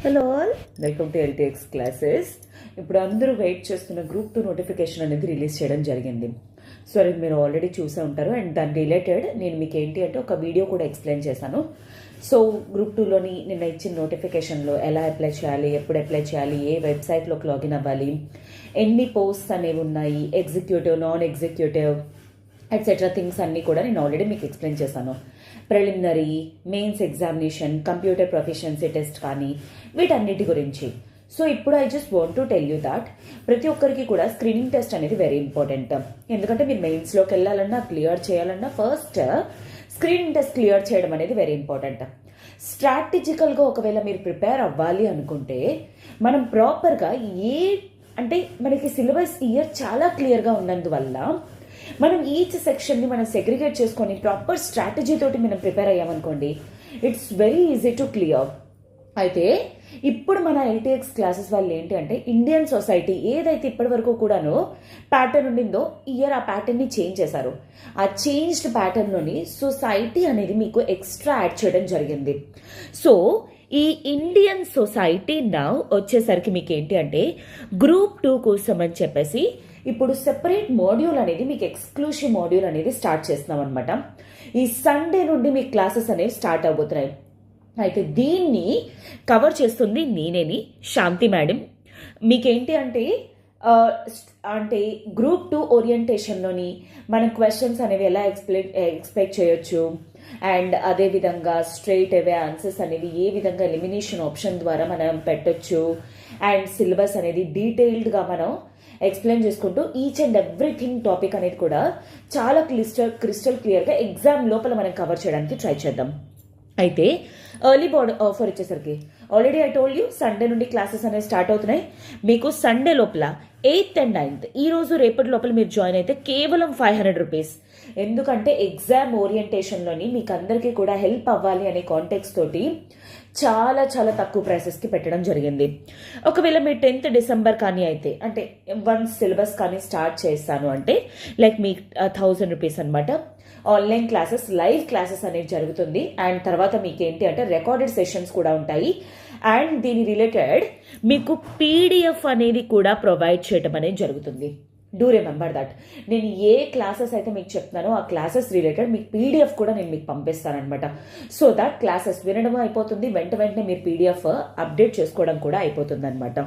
Hello all, welcome to LTX classes. ఇప్పుడు అందరూ wait చేస్తున్న గ్రూప్ 2 నోటిఫికేషన్ అనేది రిలీజ్ చేయడం జరిగింది. సో అది మీరు ఆల్రెడీ చూసే ఉంటారు. అండ్ దాని రిలేటెడ్ నేను మీకు ఏంటి అంటే ఒక వీడియో కూడా ఎక్స్ప్లెయిన్ చేశాను. సో గ్రూప్ 2లోని నిన్న ఇచ్చిన నోటిఫికేషన్లో ఎలా అప్లై చేయాలి, ఎప్పుడు అప్లై చేయాలి, ఏ వెబ్సైట్లోకి లాగిన్ అవ్వాలి, ఎన్ని పోస్ట్స్ అనేవి ఉన్నాయి, executive, non executive etcetera things అన్నీ కూడా నేను ఆల్రెడీ మీకు ఎక్స్ప్లెయిన్ చేశాను. Preliminary, mains examination, computer proficiency test కానీ వీటన్నిటి గురించి. సో ఇప్పుడు I just want to tell you that ప్రతి ఒక్కరికి కూడా స్క్రీనింగ్ టెస్ట్ అనేది వెరీ ఇంపార్టెంట్. ఎందుకంటే మీరు మెయిన్స్లోకి వెళ్ళాలన్నా, క్లియర్ చేయాలన్నా ఫస్ట్ స్క్రీనింగ్ టెస్ట్ క్లియర్ చేయడం అనేది వెరీ ఇంపార్టెంట్. స్ట్రాటజికల్గా ఒకవేళ మీరు ప్రిపేర్ అవ్వాలి అనుకుంటే మనం ప్రాపర్గా అంటే మనకి సిలబస్ ఇయర్ చాలా క్లియర్గా ఉన్నందువల్ల మనం ఈచ్ సెక్షన్ని మనం సెగ్రిగేట్ చేసుకొని ప్రాపర్ స్ట్రాటజీ తోటి మనం ప్రిపేర్ అయ్యామనుకోండి, it's very easy to clear. అయితే ఇప్పుడు మన ఎల్టీఎక్స్ క్లాసెస్ వాళ్ళు ఏంటి అంటే ఇండియన్ సొసైటీ ఏదైతే ఇప్పటి వరకు కూడాను ప్యాటర్న్ ఉండిందో ఇయర్ ఆ ప్యాటర్న్ని చేంజ్ చేశారు. ఆ చేంజ్డ్ ప్యాటర్న్లోని సొసైటీ అనేది మీకు ఎక్స్ట్రా యాడ్ చేయడం జరిగింది. సో ఈ ఇండియన్ సొసైటీ నౌ వచ్చేసరికి మీకు ఏంటి అంటే గ్రూప్ 2 కోసం అని చెప్పేసి ఇప్పుడు సెపరేట్ మాడ్యూల్ అనేది మీకు ఎక్స్క్లూసివ్ మాడ్యూల్ అనేది స్టార్ట్ చేస్తున్నాం అనమాట. ఈ సండే నుండి మీ క్లాసెస్ అనేవి స్టార్ట్ అవబోతున్నాయి. అయితే దీన్ని కవర్ చేస్తుంది నేనేని శాంతి మేడం. మీకేంటి అంటే గ్రూప్ 2 ఓరియంటేషన్లోని మనం క్వశ్చన్స్ అనేవి ఎలా ఎక్స్పెక్ట్ చేయొచ్చు, అండ్ అదేవిధంగా స్ట్రైట్ అవే ఆన్సర్స్ అనేవి ఏ విధంగా ఎలిమినేషన్ ఆప్షన్ ద్వారా మనం పెట్టొచ్చు, అండ్ సిలబస్ అనేది డీటెయిల్డ్గా మనం ఎక్స్ప్లెయిన్ చేసుకుంటూ ఈచ్ అండ్ ఎవ్రీథింగ్ టాపిక్ అనేది కూడా చాలా క్రిస్టల్ క్లియర్గా ఎగ్జామ్ లోపల మనం కవర్ చేయడానికి ట్రై చేద్దాం. అయితే ఎర్లీ బోర్డ్ ఆఫర్ వచ్చేసరికి already I told you Sunday నుండి క్లాసెస్ అనేవి స్టార్ట్ అవుతున్నాయి. మీకు సండే లోపల 8th and 9th ఈ రోజు రేపటి లోపల మీరు జాయిన్ అయితే కేవలం 500 రూపీస్. ఎందుకంటే ఎగ్జామ్ ఓరియంటేషన్లోని మీకు అందరికీ కూడా హెల్ప్ అవ్వాలి అనే కాంటెక్స్ట్ తోటి చాలా చాలా తక్కువ ప్రైసెస్కి పెట్టడం జరిగింది. ఒకవేళ మీరు 10th December కానీ అయితే అంటే వన్స్ సిలబస్ కానీ స్టార్ట్ చేస్తాను అంటే లైక్ మీ 1000 రూపీస్ అనమాట. ఆన్లైన్ క్లాసెస్, లైవ్ క్లాసెస్ అనేది జరుగుతుంది. అండ్ తర్వాత మీకు ఏంటి అంటే రికార్డెడ్ సెషన్స్ కూడా ఉంటాయి. అండ్ దీని రిలేటెడ్ మీకు పీడిఎఫ్ అనేది కూడా ప్రొవైడ్ చేయడం అనేది జరుగుతుంది. Do remember that. నేను ఏ క్లాసెస్ అయితే మీకు చెప్తున్నానో ఆ క్లాసెస్ రిలేటెడ్ మీకు పీడిఎఫ్ కూడా నేను మీకు పంపిస్తాను అనమాట. సో దట్ క్లాసెస్ వినడం అయిపోతుంది, వెంటనే మీరు పీడిఎఫ్ అప్డేట్ చేసుకోవడం కూడా అయిపోతుంది అనమాట.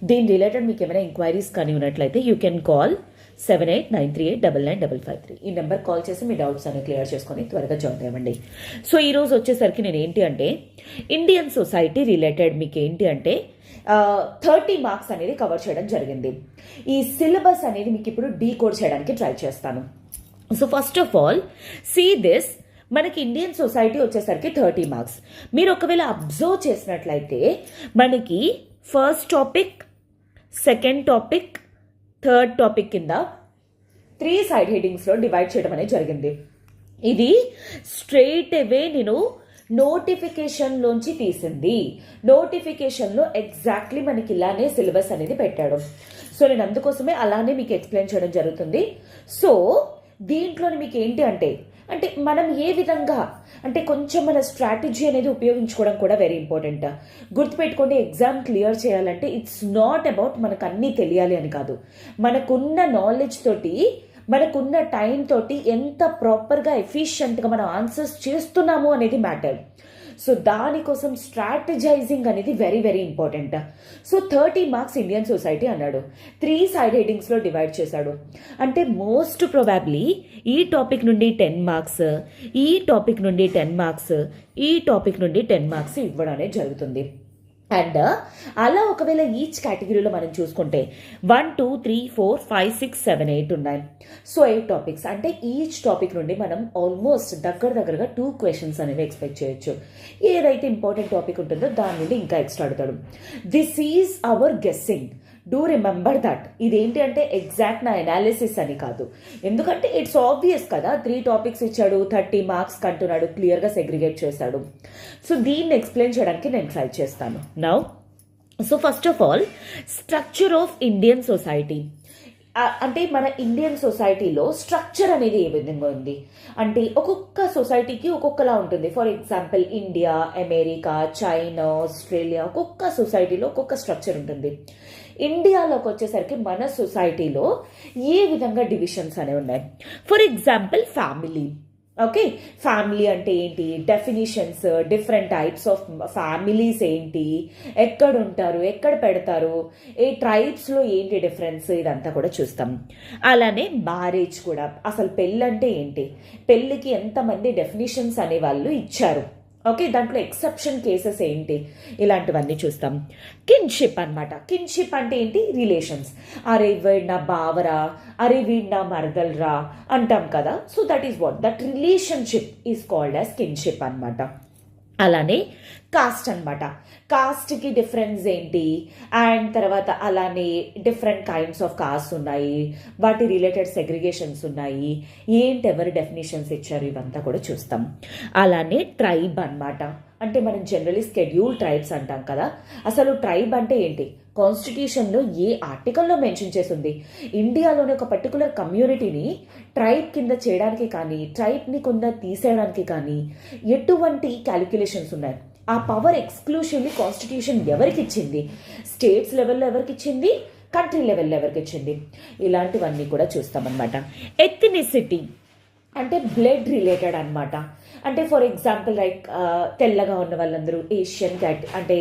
దీని రిలేటెడ్ మీకు ఏమైనా ఎంక్వైరీస్ కానీ ఉన్నట్లయితే యూ కెన్ కాల్ 7893899553. ఈ నెంబర్ కాల్ చేసి మీ డౌట్స్ అనేవి క్లియర్ చేసుకొని త్వరగా జాయిన్ అవ్వండి. సో ఈరోజు వచ్చేసరికి నేను ఏంటి అంటే ఇండియన్ సొసైటీ రిలేటెడ్ మీకు ఏంటి అంటే 30 మార్క్స్ అనేది కవర్ చేయడం జరిగింది. ఈ సిలబస్ అనేది మీకు ఇప్పుడు డీకోడ్ చేయడానికి ట్రై చేస్తాను. So first of all see this, మనకి ఇండియన్ సొసైటీ వచ్చేసరికి 30 మార్క్స్. మీరు ఒకవేళ అబ్జర్వ్ చేసినట్లయితే మనకి first topic, second topic, third topic కింద 3 సైడ్ హెడ్డింగ్స్లో డివైడ్ చేయడం అనేది జరిగింది. ఇది స్ట్రైట్ అవే నేను నోటిఫికేషన్లోంచి తీసింది. నోటిఫికేషన్లో ఎగ్జాక్ట్లీ మనకి ఇలానే సిలబస్ అనేది పెట్టాడు. సో నేను అందుకోసమే అలానే మీకు ఎక్స్ప్లెయిన్ చేయడం జరుగుతుంది. సో దీంట్లోని మీకు ఏంటి అంటే మనం ఏ విధంగా అంటే కొంచెం మన స్ట్రాటజీ అనేది ఉపయోగించుకోవడం కూడా వెరీ ఇంపార్టెంట్. గుర్తుపెట్టుకోండి, ఎగ్జామ్ క్లియర్ చేయాలంటే ఇట్స్ నాట్ అబౌట్ మనకు అన్నీ తెలియాలి అని కాదు. మనకున్న నాలెడ్జ్ తోటి, మనకున్న టైం తోటి ఎంత ప్రాపర్గా ఎఫిషియెంట్గా మనం ఆన్సర్స్ చేస్తున్నాము అనేది మ్యాటర్. సో దానికోసం స్ట్రాటజైజింగ్ అనేది very very important. So 30 marks Indian society అన్నాడు, 3 సైడ్ హెడ్డింగ్స్లో డివైడ్ చేశాడు. అంటే మోస్ట్ ప్రొబాబ్లీ ఈ టాపిక్ నుండి 10 మార్క్స్, ఈ టాపిక్ నుండి 10 మార్క్స్, ఈ టాపిక్ నుండి 10 మార్క్స్ ఇవ్వడం అనేది జరుగుతుంది. అండ్ అలా ఒకవేళ ఈచ్ కేటగిరీలో మనం చూసుకుంటే 1 2 3 4 5 6 7 8 ఉన్నాయి. సో 8 టాపిక్స్ అంటే ఈచ్ టాపిక్ నుండి మనం ఆల్మోస్ట్ దగ్గరగా 2 క్వశ్చన్స్ అనేవి ఎక్స్పెక్ట్ చేయొచ్చు. ఏదైతే ఇంపార్టెంట్ టాపిక్ ఉంటుందో దాని నుండి ఇంకా ఎక్స్ట్రా అడుగుతాడు. This is our guessing. Do remember that. ఇదేంటి అంటే ఎగ్జాక్ట్ నా అనాలిసిస్ అని కాదు. ఎందుకంటే ఇట్స్ ఆబ్వియస్ కదా, 3 టాపిక్స్ ఇచ్చాడు, 30 మార్క్స్ కంటున్నాడు, క్లియర్గా సెగ్రిగేట్ చేశాడు. సో దీన్ని ఎక్స్ప్లెయిన్ చేయడానికి నేను ట్రై చేస్తాను now. So first of all structure of Indian society. అంటే మన ఇండియన్ సొసైటీలో స్ట్రక్చర్ అనేది ఏ విధంగా ఉంది అంటే ఒక్కొక్క సొసైటీకి ఒక్కొక్కలా ఉంటుంది. For example India, America, China, Australia, ఒక్కొక్క సొసైటీలో ఒక్కొక్క స్ట్రక్చర్ ఉంటుంది. ఇండియాలోకి వచ్చేసరికి మన సొసైటీలో ఏ విధంగా డివిజన్స్ అనేవి ఉన్నాయి. For example family. Okay, family అంటే ఏంటి, definitions, different types of families ఏంటి, ఎక్కడ ఉంటారు, ఎక్కడ పెడతారు, ఏ ట్రైబ్స్లో ఏంటి డిఫరెన్స్, ఇదంతా కూడా చూస్తాం. అలానే మ్యారేజ్ కూడా, అసలు పెళ్ళి అంటే ఏంటి, పెళ్ళికి ఎంతమంది డెఫినిషన్స్ అనే వాళ్ళు ఇచ్చారు. ఓకే, దాంట్లో ఎక్సెప్షన్ కేసెస్ ఏంటి, ఇలాంటివన్నీ చూస్తాం. కిన్షిప్ అనమాట. కిన్షిప్ అంటే ఏంటి, రిలేషన్స్. అరే వీడు నా బావరా, అరే వీడు నా మరదలరా అంటాం కదా. So that is what, that relationship is called as kinship అనమాట. అలానే కాస్ట్ అనమాట. కాస్ట్కి డిఫరెన్స్ ఏంటి, అండ్ తర్వాత అలానే డిఫరెంట్ కైండ్స్ ఆఫ్ కాస్ట్ ఉన్నాయి, వాటి రిలేటెడ్ సెగ్రిగేషన్స్ ఉన్నాయి, ఏంటి ఎవరి డెఫినేషన్స్ ఇచ్చారు, ఇవంతా కూడా చూస్తాం. అలానే ట్రైబ్ అనమాట. అంటే మనం జనరలీ స్కెడ్యూల్ ట్రైబ్స్ అంటాం కదా. అసలు ట్రైబ్ అంటే ఏంటి, కాన్స్టిట్యూషన్లో ఏ ఆర్టికల్లో మెన్షన్ చేసింది, ఇండియాలోని ఒక పర్టికులర్ కమ్యూనిటీని ట్రైబ్ కింద చేయడానికి కానీ, ట్రైబ్ని కింద తీసేయడానికి కానీ ఎటువంటి క్యాలిక్యులేషన్స్ ఉన్నాయి. ఆ పవర్ ఎక్స్క్లూసివ్లీ కాన్స్టిట్యూషన్ ఎవరికి ఇచ్చింది, స్టేట్స్ లెవెల్లో ఎవరికి ఇచ్చింది, కంట్రీ లెవెల్లో ఎవరికి ఇచ్చింది, ఇలాంటివన్నీ కూడా చూస్తామన్నమాట. ఎథ్నిసిటీ అంటే బ్లడ్ రిలేటెడ్ అనమాట. అంటే ఫర్ ఎగ్జాంపుల్ లైక్ తెల్లగా ఉన్న వాళ్ళందరూ ఏషియన్ అంటే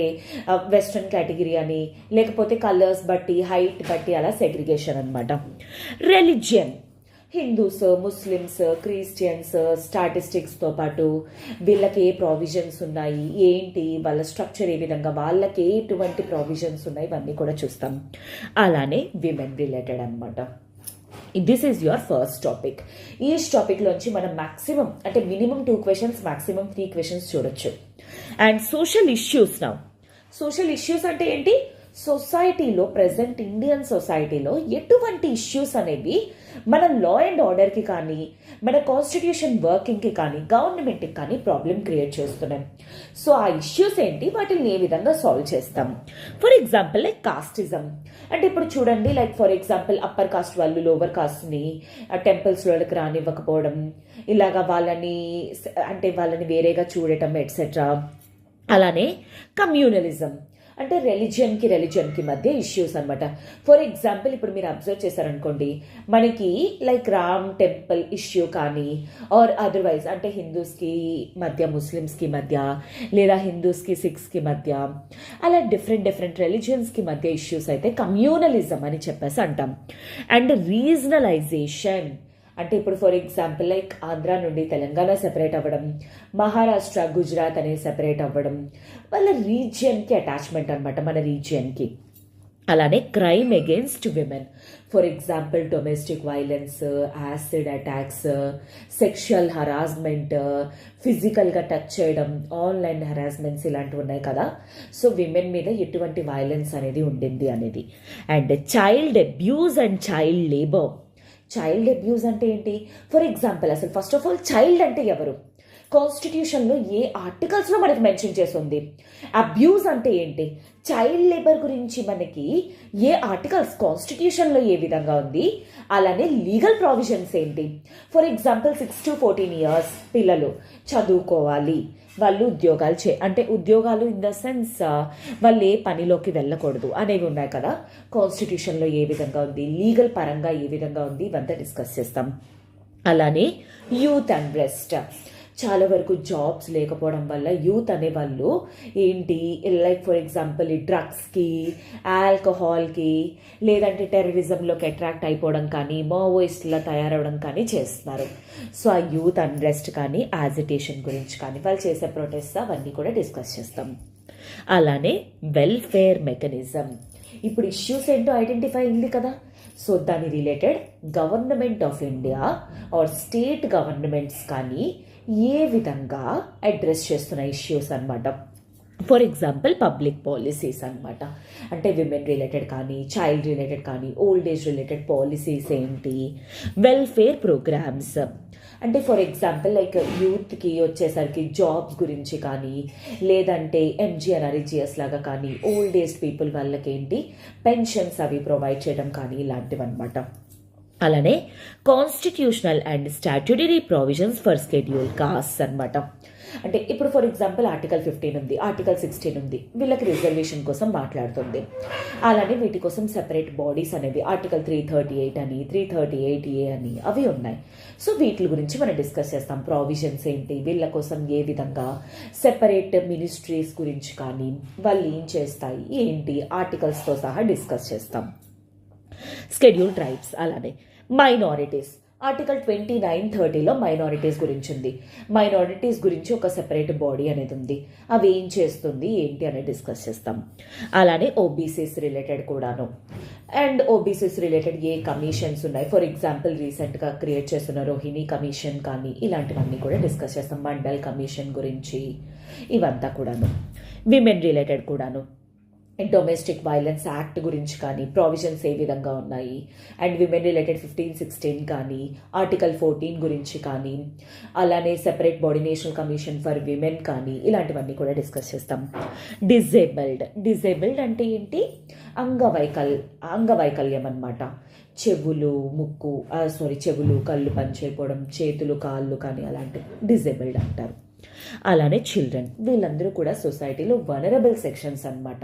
వెస్ట్రన్ కేటగిరీ అని, లేకపోతే కలర్స్ బట్టి, హైట్ బట్టి అలా సెగ్రిగేషన్ అనమాట. రిలిజియన్, హిందూస్, ముస్లిమ్స్, క్రిస్టియన్స్, స్టాటిస్టిక్స్తో పాటు వీళ్ళకి ఏ ప్రావిజన్స్ ఉన్నాయి, ఏంటి వాళ్ళ స్ట్రక్చర్, ఏ విధంగా వాళ్ళకి ఎటువంటి ప్రావిజన్స్ ఉన్నాయి, ఇవన్నీ కూడా చూస్తాం. అలానే విమెన్ రిలేటెడ్ అనమాట. This is your first topic. ఈ టాపిక్లోంచి మనం మ్యాక్సిమం అంటే మినిమం 2 క్వశ్చన్స్, మ్యాక్సిమం 3 క్వశ్చన్స్ చూడొచ్చు. And social issues. Now social issues అంటే ఏంటి, సొసైటీలో ప్రజెంట్ ఇండియన్ సొసైటీలో ఎటువంటి ఇష్యూస్ అనేవి మన లా అండ్ ఆర్డర్కి కానీ, మన కాన్స్టిట్యూషన్ వర్కింగ్కి కానీ, గవర్నమెంట్కి కానీ ప్రాబ్లం క్రియేట్ చేస్తున్నాం. సో ఆ ఇష్యూస్ ఏంటి, వాటిని ఏ విధంగా సాల్వ్ చేస్తాం. For example like casteism. అంటే ఇప్పుడు చూడండి, like for example upper caste వాళ్ళు లోవర్ కాస్ట్ని టెంపుల్స్లోకి రానివ్వకపోవడం, ఇలాగా వాళ్ళని వేరేగా చూడటం ఎట్సెట్రా. అలానే కమ్యూనలిజం అంటే రిలీజియన్కి మధ్య ఇష్యూస్ అనమాట. ఫర్ ఎగ్జాంపుల్ ఇప్పుడు మీరు అబ్జర్వ్ చేశారనుకోండి, మనకి లైక్ రామ్ టెంపుల్ ఇష్యూ కానీ, ఆర్ అదర్వైజ్ అంటే హిందూస్కి మధ్య, ముస్లిమ్స్కి మధ్య, లేదా హిందూస్కి సిఖ్స్కి మధ్య, అలా డిఫరెంట్ రిలీజియన్స్కి మధ్య ఇష్యూస్ అయితే కమ్యూనలిజం అని చెప్పేసి అంటాం. అండ్ రీజనలైజేషన్ అంటే ఇప్పుడు ఫర్ ఎగ్జాంపుల్ లైక్ ఆంధ్ర నుండి తెలంగాణ సెపరేట్ అవ్వడం, మహారాష్ట్ర, గుజరాత్ అనేది సెపరేట్ అవ్వడం, వాళ్ళ రీజియన్కి అటాచ్మెంట్ అనమాట, మన రీజియన్కి. అలానే crime against women. For example domestic violence, acid attacks, sexual harassment, ఫిజికల్గా టచ్ చేయడం, ఆన్లైన్ హరాస్మెంట్స్ ఇలాంటివి ఉన్నాయి కదా. సో విమెన్ మీద ఎటువంటి వైలెన్స్ అనేది ఉండింది అనేది. And child abuse and child labour. Child abuse అంటే ఏంటి, ఫర్ ఎగ్జాంపుల్ అసలు ఫస్ట్ ఆఫ్ ఆల్ చైల్డ్ అంటే ఎవరు, కాన్స్టిట్యూషన్లో ఏ ఆర్టికల్స్లో మనకి మెన్షన్ చేసి ఉంది. అబ్యూజ్ అంటే ఏంటి, చైల్డ్ లేబర్ గురించి మనకి ఏ ఆర్టికల్స్ కాన్స్టిట్యూషన్లో ఏ విధంగా ఉంది, అలానే లీగల్ ప్రావిజన్స్ ఏంటి. ఫర్ ఎగ్జాంపుల్ 6 to 14 years పిల్లలు చదువుకోవాలి, వాళ్ళు ఉద్యోగాలు అంటే ఉద్యోగాలు ఇన్ ద సెన్స్ వాళ్ళు ఏ పనిలోకి వెళ్ళకూడదు అనేవి ఉన్నాయి కదా. కాన్స్టిట్యూషన్లో ఏ విధంగా ఉంది, లీగల్ పరంగా ఏ విధంగా ఉంది, ఇవంతా డిస్కస్ చేస్తాం. అలానే యూత్ అన్రెస్ట్. చాలా వరకు జాబ్స్ లేకపోవడం వల్ల యూత్ అనేవాళ్ళు ఏంటి, లైక్ ఫర్ ఎగ్జాంపుల్ ఈ డ్రగ్స్కి, ఆల్కహాల్కి, లేదంటే టెర్రరిజంలోకి అట్రాక్ట్ అయిపోవడం కానీ, మావోయిస్ట్లా తయారవడం కానీ చేస్తున్నారు. సో ఆ యూత్ అన్రెస్ట్ కానీ, యాజిటేషన్ గురించి కానీ, వాళ్ళు చేసే ప్రొటెస్ట్ అవన్నీ కూడా డిస్కస్ చేస్తాం. అలానే వెల్ఫేర్ మెకానిజం. ఇప్పుడు ఇష్యూస్ ఏంటో ఐడెంటిఫై అయింది కదా. సో దాని related government of India or state governments కానీ ఏ విధంగా అడ్రస్ చేస్తున్న ఇష్యూస్ అనమాట. ఫర్ ఎగ్జాంపుల్ పబ్లిక్ పాలసీస్ అనమాట. అంటే విమెన్ రిలేటెడ్ కానీ, చైల్డ్ రిలేటెడ్ కానీ, ఓల్డ్ ఏజ్ రిలేటెడ్ పాలసీస్ ఏంటి, వెల్ఫేర్ ప్రోగ్రామ్స్. అంటే ఫర్ ఎగ్జాంపుల్ లైక్ యూత్కి వచ్చేసరికి జాబ్స్ గురించి కానీ, లేదంటే ఎంజీఎన్ఆర్ఈజీఎస్ లాగా కానీ, ఓల్డ్ ఏజ్ పీపుల్ వాళ్ళకి ఏంటి పెన్షన్స్ అవి ప్రొవైడ్ చేయడం కానీ ఇలాంటివి అనమాట. అలానే constitutional and statutory provisions for schedule caste అనమాట. అంటే ఇప్పుడు ఫర్ ఎగ్జాంపుల్ ఆర్టికల్ 15 ఉంది, ఆర్టికల్ 16 ఉంది, వీళ్ళకి రిజర్వేషన్ కోసం మాట్లాడుతుంది. అలానే వీటి కోసం సెపరేట్ బాడీస్ అనేవి ఆర్టికల్ 338 అని, 338A అని అవి ఉన్నాయి. సో వీటి గురించి మనం డిస్కస్ చేస్తాం. ప్రావిజన్స్ ఏంటి, వీళ్ళ కోసం ఏ విధంగా సెపరేట్ మినిస్ట్రీస్ గురించి కానీ, వాళ్ళు ఏం చేస్తాయి ఏంటి ఆర్టికల్స్తో సహా డిస్కస్ చేస్తాం. షెడ్యూల్ ట్రైబ్స్, అలానే మైనారిటీస్. ఆర్టికల్ 29-30లో మైనారిటీస్ గురించి ఉంది. మైనారిటీస్ గురించి ఒక సెపరేట్ బాడీ అనేది ఉంది, అవి ఏం చేస్తుంది ఏంటి అనేది డిస్కస్ చేస్తాం. అలానే ఓబీసీస్ రిలేటెడ్ కూడాను. అండ్ ఓబీసీస్ రిలేటెడ్ ఏ కమిషన్స్ ఉన్నాయి, ఫర్ ఎగ్జాంపుల్ రీసెంట్గా క్రియేట్ చేస్తున్న రోహిణి కమిషన్ కానీ ఇలాంటివన్నీ కూడా డిస్కస్ చేస్తాం. మండల్ కమిషన్ గురించి ఇవంతా కూడాను. విమెన్ రిలేటెడ్ కూడాను డొమెస్టిక్ వైలెన్స్ యాక్ట్ గురించి కానీ ప్రావిజన్స్ ఏ విధంగా ఉన్నాయి, అండ్ విమెన్ రిలేటెడ్ 15-16 కానీ, ఆర్టికల్ 14 గురించి కానీ, అలానే separate body national commission for women కానీ ఇలాంటివన్నీ కూడా డిస్కస్ చేస్తాం. డిజేబుల్డ్ అంటే ఏంటి, అంగవైకల్యం అన్నమాట. చెవులు కళ్ళు పనిచేయకపోవడం, చేతులు కాళ్ళు కానీ అలాంటి డిజేబుల్డ్ అంటారు. అలానే చిల్డ్రన్, వీళ్ళందరూ కూడా సొసైటీలో వనరబుల్ సెక్షన్స్ అనమాట.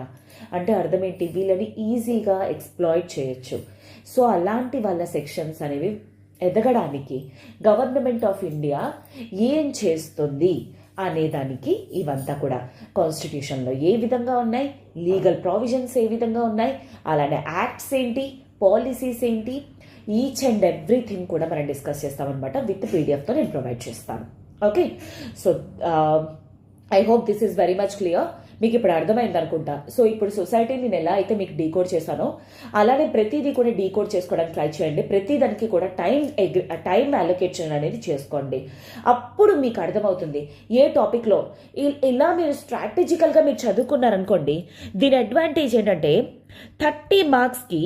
అంటే అర్థం ఏంటి, వీళ్ళని ఈజీగా ఎక్స్ప్లాయిట్ చేయొచ్చు. సో అలాంటి వాళ్ళ సెక్షన్స్ అనేవి ఎదగడానికి గవర్నమెంట్ ఆఫ్ ఇండియా ఏం చేస్తుంది అనేదానికి ఇవంతా కూడా కాన్స్టిట్యూషన్లో ఏ విధంగా ఉన్నాయి, లీగల్ ప్రావిజన్స్ ఏ విధంగా ఉన్నాయి, అలానే యాక్ట్స్ ఏంటి, పాలసీస్ ఏంటి, ఈచ్ అండ్ ఎవ్రీథింగ్ కూడా మనం డిస్కస్ చేస్తామన్నమాట. విత్ పీడిఎఫ్తో నేను ప్రొవైడ్ చేస్తాను. Okay, so I hope this is very much clear. మీకు ఇప్పుడు అర్థమైంది అనుకుంటా. సో ఇప్పుడు సొసైటీని నేను ఎలా అయితే మీకు డీకోడ్ చేశానో అలానే ప్రతిదీ కూడా డీకోడ్ చేసుకోవడానికి ట్రై చేయండి. ప్రతి దానికి కూడా టైం అలొకేషన్ అనేది చేసుకోండి. అప్పుడు మీకు అర్థమవుతుంది ఏ టాపిక్లో. ఇలా మీరు స్ట్రాటజికల్గా మీరు చదువుకున్నారనుకోండి, దీని అడ్వాంటేజ్ ఏంటంటే 30 మార్క్స్కి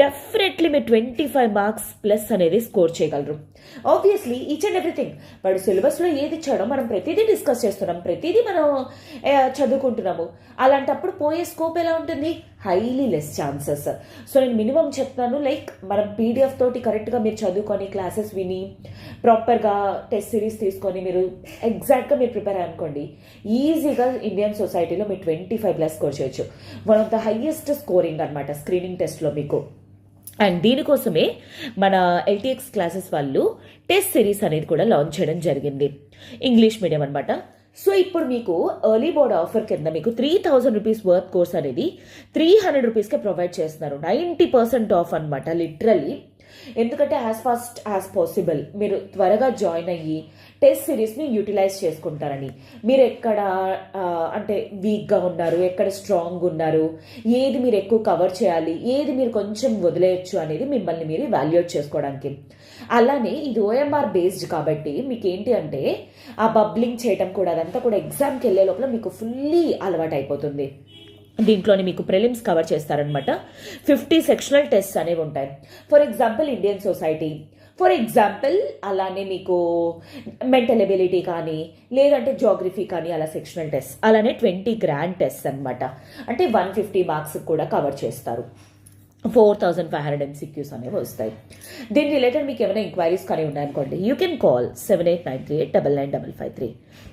డెఫినెట్లీ మీరు 25 మార్క్స్ ప్లస్ అనేది స్కోర్ చేయగలరు. ఆబ్వియస్లీ ఈచ్ అండ్ ఎవ్రీథింగ్ వాడు సిలబస్లో ఏది ఇచ్చాడో మనం ప్రతిదీ డిస్కస్ చేస్తున్నాం, ప్రతిదీ మనం చదువుకుంటున్నాము. అలాంటప్పుడు పోయే స్కోప్ ఎలా ఉంటుంది, హైలీ లెస్ ఛాన్సెస్. సో నేను మినిమం చెప్తాను, లైక్ మనం పీడిఎఫ్ తోటి కరెక్ట్గా మీరు చదువుకొని క్లాసెస్ విని ప్రాపర్గా టెస్ట్ సిరీస్ తీసుకొని మీరు ఎగ్జాక్ట్గా మీరు ప్రిపేర్ అనుకోండి, ఈజీగా ఇండియన్ సొసైటీలో మీరు 25+ స్కోర్ చేయొచ్చు. One of the highest scoring అనమాట స్క్రీనింగ్ టెస్ట్లో మీకు. అండ్ దీనికోసమే మన ఎల్టీఎక్స్ క్లాసెస్ వాళ్ళు టెస్ట్ సిరీస్ అనేది కూడా లాంచ్ చేయడం జరిగింది, ఇంగ్లీష్ మీడియం అనమాట. సో ఇప్పుడు మీకు ఎర్లీ బోర్డ్ ఆఫర్ కింద మీకు 3000 రూపీస్ వర్త్ కోర్స్ అనేది 300 రూపీస్కే ప్రొవైడ్ చేస్తున్నారు. 90% ఆఫ్ అనమాట లిటరలీ. ఎందుకంటే యాజ్ ఫాస్ట్ యాజ్ పాసిబుల్ మీరు త్వరగా జాయిన్ అయ్యి టెస్ట్ సిరీస్ని యూటిలైజ్ చేసుకుంటారని. మీరు ఎక్కడ అంటే వీక్గా ఉన్నారు, ఎక్కడ స్ట్రాంగ్ ఉన్నారు, ఏది మీరు ఎక్కువ కవర్ చేయాలి, ఏది మీరు కొంచెం వదిలేయచ్చు అనేది మిమ్మల్ని మీరు వాల్యుయేట్ చేసుకోవడానికి. అలానే ఇది ఓఎంఆర్ బేస్డ్ కాబట్టి మీకు ఏంటి అంటే ఆ బబ్లింగ్ చేయటం కూడా అదంతా కూడా ఎగ్జామ్కి వెళ్ళే లోపల మీకు ఫుల్లీ అలవాటు అయిపోతుంది. దీంట్లోని మీకు ప్రిలిమ్స్ కవర్ చేస్తారనమాట. 50 సెక్షనల్ టెస్ట్ అనేవి ఉంటాయి. For example Indian society, for example అలానే మీకు మెంటల్ ఎబిలిటీ కానీ, లేదంటే జోగ్రఫీ కానీ అలా సెక్షనల్ టెస్ట్, అలానే 20 గ్రాండ్ టెస్ట్ అనమాట. అంటే 150 మార్క్స్ కూడా కవర్ చేస్తారు. 4500 MCQs అనేవి వస్తాయి. దీని రిలేటెడ్ మీకు ఏమైనా ఎంక్వైరీస్ కానీ ఉన్నాయనుకోండి, యూ కెన్ కాల్ 7893899553.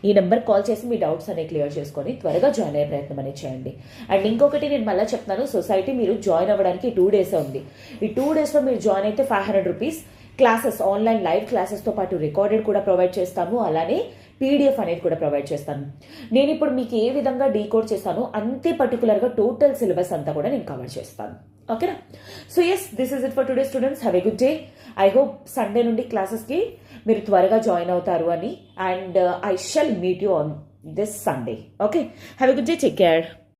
ఈ నెంబర్ కాల్ చేసి మీ డౌట్స్ అనేవి క్లియర్ చేసుకొని త్వరగా జాయిన్ అయ్యే ప్రయత్నం అనేది చేయండి. అండ్ ఇంకొకటి నేను మళ్ళీ చెప్తాను, సొసైటీ మీరు జాయిన్ అవ్వడానికి 2 డేసే ఉంది. ఈ 2 డేస్లో మీరు జాయిన్ అయితే 500 రూపీస్ క్లాసెస్, ఆన్లైన్ లైవ్ క్లాసెస్తో పాటు రికార్డెడ్ కూడా ప్రొవైడ్ చేస్తాము, అలానే పీడిఎఫ్ అనేది కూడా ప్రొవైడ్ చేస్తాను. నేను ఇప్పుడు మీకు ఏ విధంగా డీకోడ్ చేస్తానో అంతే పర్టికులర్గా టోటల్ సిలబస్ అంతా కూడా నేను కవర్ చేస్తాను. ఓకేనా? So yes, this is it for today students. Have a good day. I hope Sunday నుండి క్లాసెస్కి మీరు త్వరగా జాయిన్ అవుతారు అని. And I shall meet you on this Sunday. Okay, have a good day, take care.